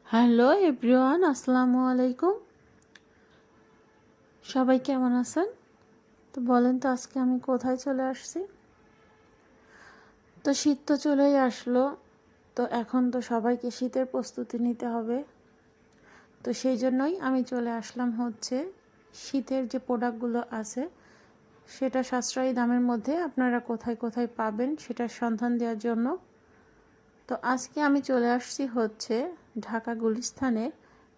Hello everyone, আসসালামু আলাইকুম। সবাই কেমন আছেন? তো বলেন তো আজকে আমি কোথায় চলে আসছি। তো শীত তো চলেই আসলো। তো এখন তো সবাইকে শীতের প্রস্তুতি নিতে হবে। তো সেই জন্যই আমি চলে আসলাম হচ্ছে শীতের যে প্রোডাক্টগুলো আছে সেটা সাশ্রয়ী দামের মধ্যে আপনারা কোথায় কোথায় পাবেন সেটার সন্ধান দেওয়ার জন্য। তো আজকে আমি চলে আসছি হচ্ছে ঢাকা গুলিস্তানে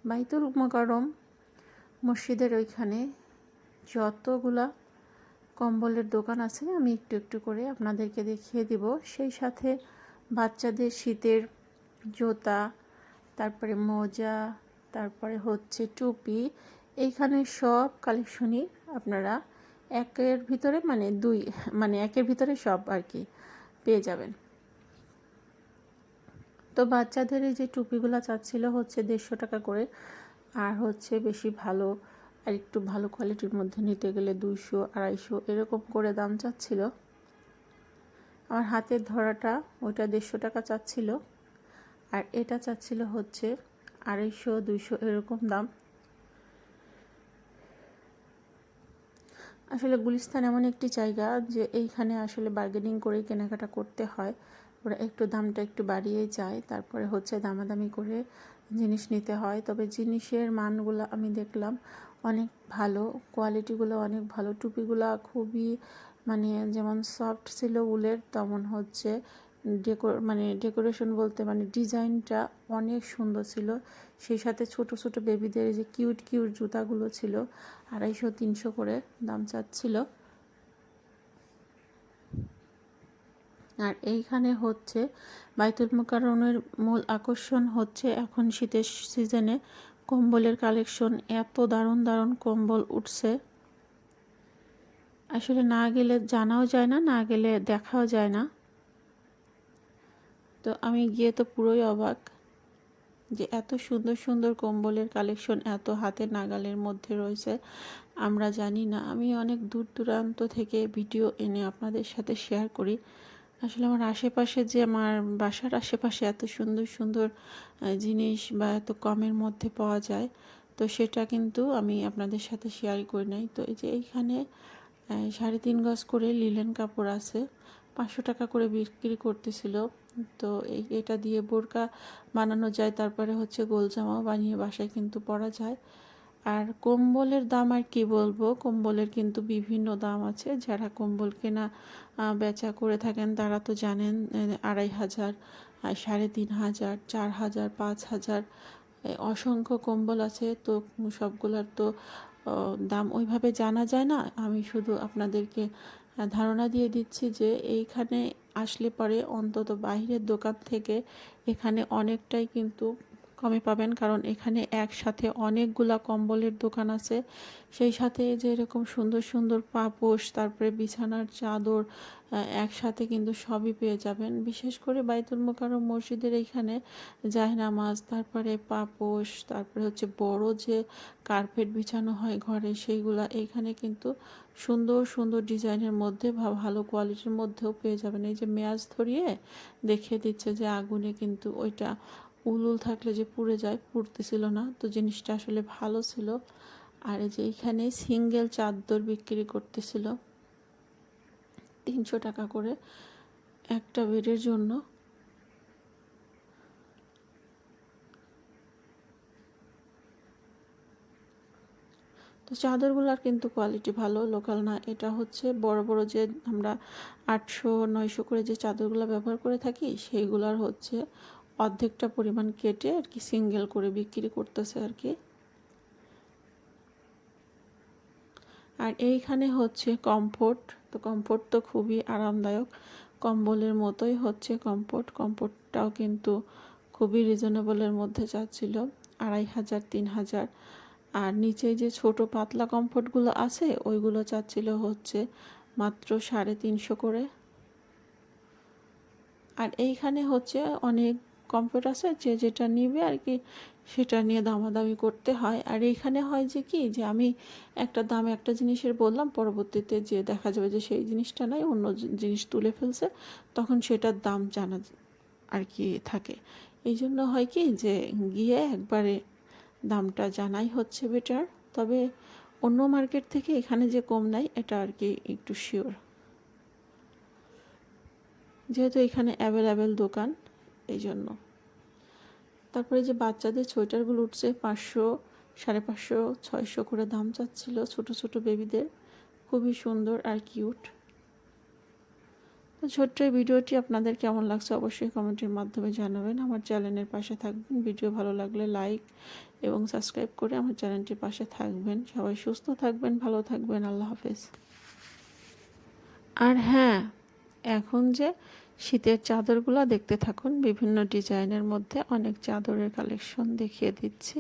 বাইতুল মোকাররম মসজিদের ওইখানে যতগুলা কম্বলের দোকান আছে আমি একটু একটু করে আপনাদেরকে দেখিয়ে দিব। সেই সাথে বাচ্চাদের শীতের জুতা, তারপরে মোজা, তারপরে হচ্ছে টুপি, এইখানে সব কালেকশনই আপনারা একের ভিতরে একের ভিতরে সব আর কি পেয়ে যাবেন। তো বাচ্চাদের এই যে টুপিগুলো চাচ্ছিল হচ্ছে 150 টাকা করে, আর হচ্ছে বেশি ভালো আর একটু ভালো কোয়ালিটির মধ্যে নিতে গেলে 200 250 এরকম করে দাম চাচ্ছিল। আমার হাতের ধরাটা ওইটা 150 টাকা চাচ্ছিল, আর এটা চাচ্ছিল হচ্ছে 250 200 এরকম দাম। আসলে গুলিস্তান এমন একটি জায়গা যে এইখানে আসলে বার্গেনিং করেই কেনাকাটা করতে হয়। ওরা একটু দামটা একটু বাড়িয়েই যায়, তারপরে হচ্ছে দামাদামি করে জিনিস নিতে হয়। তবে জিনিসের মানগুলো আমি দেখলাম অনেক ভালো, কোয়ালিটিগুলো অনেক ভালো। টুপিগুলো খুবই যেমন সফট ছিল উলের, তেমন হচ্ছে ডেকোরেশন বলতে ডিজাইনটা অনেক সুন্দর ছিল। সেই সাথে ছোট ছোট বেবিদের যে কিউট কিউট জুতাগুলো ছিল 250 300 করে দাম চাচ্ছিল। আর এইখানে হচ্ছে বাইতুল মোকাররমের মূল আকর্ষণ হচ্ছে এখন শীতের সিজনে কম্বলের কালেকশন। এত দারুণ দারুণ কম্বল উঠছে, আসলে না গেলে জানাও যায় না, না গেলে দেখাও যায় না। তো আমি গিয়ে তো পুরোই অবাক যে এত সুন্দর সুন্দর কম্বলের কালেকশন এত হাতের নাগালের মধ্যে রয়েছে। আমরা জানি না, আমি অনেক দূর দূরান্ত থেকে ভিডিও এনে আপনাদের সাথে শেয়ার করি। আসলে আমার আশেপাশে যে আমার বাসার আশেপাশে এত সুন্দর সুন্দর জিনিস বা এত কমের মধ্যে পাওয়া যায়, তো সেটা কিন্তু আমি আপনাদের সাথে শেয়ার করি নাই। তো এই যে এইখানে 3.5 গজ করে লিলেন কাপড় আছে, 500 টাকা করে বিক্রি করতেছিল। তো এটা দিয়ে বোরকা বানানো যায়, তারপরে হচ্ছে গোল জামাও বানিয়ে বাসায় কিন্তু পরা যায়। আর কম্বলের দাম আর কি বলবো, কম্বলের কিন্তু বিভিন্ন দাম আছে। যারা কম্বল কেনা বেচা করে থাকেন তারা তো জানেন 2500, 3500, 4000, 5000 অসংখ্য কম্বল আছে। তো সবগুলোর তো দাম ওইভাবে জানা যায় না। আমি শুধু আপনাদেরকে ধারণা দিয়ে দিচ্ছি যে এইখানে আসলে পরে অন্তত বাইরের দোকান থেকে এখানে অনেকটাই কিন্তু কমে পাবেন, কারণ এখানে একসাথে অনেকগুলা কম্বলের দোকান আছে। সেই সাথে যে এরকম সুন্দর সুন্দর পাপোশ, তারপরে বিছানার চাদর একসাথে কিন্তু সবই পেয়ে যাবেন। বিশেষ করে বাইতুল মোকাররম মসজিদের এইখানে জায়নামাজ, তারপরে পাপোশ, তারপরে হচ্ছে বড় যে কার্পেট বিছানো হয় ঘরে, সেইগুলা এইখানে কিন্তু সুন্দর সুন্দর ডিজাইনের মধ্যে বা ভালো কোয়ালিটির মধ্যেও পেয়ে যাবেন। এই যে মেয়াজ ধরিয়ে দেখিয়ে দিচ্ছে যে আগুনে কিন্তু ওইটা উল থাকলে যে পুড়ে যায়, পুড়তেছিল না। তো জিনিসটা আসলে ভালো ছিল। আর এই যে এইখানে সিঙ্গেল চাদর বিক্রি করতেছিল 300 টাকা করে একটা বেডের জন্য। তো চাদরগুলোর কিন্তু কোয়ালিটি ভালো, লোকাল না। এটা হচ্ছে বড় বড় যে আমরা 800 900 করে যে চাদরগুলো ব্যবহার করে থাকি, সেইগুলার হচ্ছে অর্ধেকটা পরিমাণ কেটে আর কি সিঙ্গেল করে বিক্রি করতেছে আর কি। আর এইখানে হচ্ছে কমফোর্ট। তো কমফোর্ট তো খুবই আরামদায়ক, কম্বলের মতোই হচ্ছে কমফোর্ট। কমফোর্টটাও কিন্তু খুবই রিজনেবলের মধ্যে চাচ্ছিল 2500 3000। আর নিচে যে ছোট পাতলা কমফোর্টগুলো আছে ওইগুলো চাচ্ছিল হচ্ছে মাত্র 350 করে। আর এইখানে হচ্ছে অনেক কমফোর্ট আছে, যে যেটা নিবে আর কি সেটা নিয়ে দামাদামি করতে হয়। আর এইখানে হয় যে কি, যে আমি একটা দাম একটা জিনিসের বললাম, পরবর্তীতে যে দেখা যাবে যে সেই জিনিসটা নাই, অন্য জিনিস তুলে ফেলছে, তখন সেটার দাম জানা আর কি থাকে। এই জন্য হয় কি যে গিয়ে একবারে দামটা জানাই হচ্ছে বেটার। তবে অন্য মার্কেট থেকে এখানে যে কম নেয় এটা আর কি একটু শিওর, যেহেতু এখানে অ্যাভেলেবেল দোকান এই জন্য। তারপরে যে বাচ্চাদের সোয়েটারগুলো উঠছে 500, 550, 600 করে দাম চাচ্ছিল ছোট ছোট বেবিদের, খুবই সুন্দর আর কিউট। তো ছোট্ট এই ভিডিওটি আপনাদের কেমন লাগছে অবশ্যই কমেন্টের মাধ্যমে জানাবেন। আমার চ্যানেলের পাশে থাকবেন, ভিডিও ভালো লাগলে লাইক এবং সাবস্ক্রাইব করে আমার চ্যানেলটির পাশে থাকবেন। সবাই সুস্থ থাকবেন, ভালো থাকবেন, আল্লাহ হাফেজ। আর হ্যাঁ, এখন যে শীতের চাদরগুলো দেখতে থাকুন, বিভিন্ন ডিজাইনের মধ্যে অনেক চাদরের কালেকশন দেখিয়ে দিচ্ছি।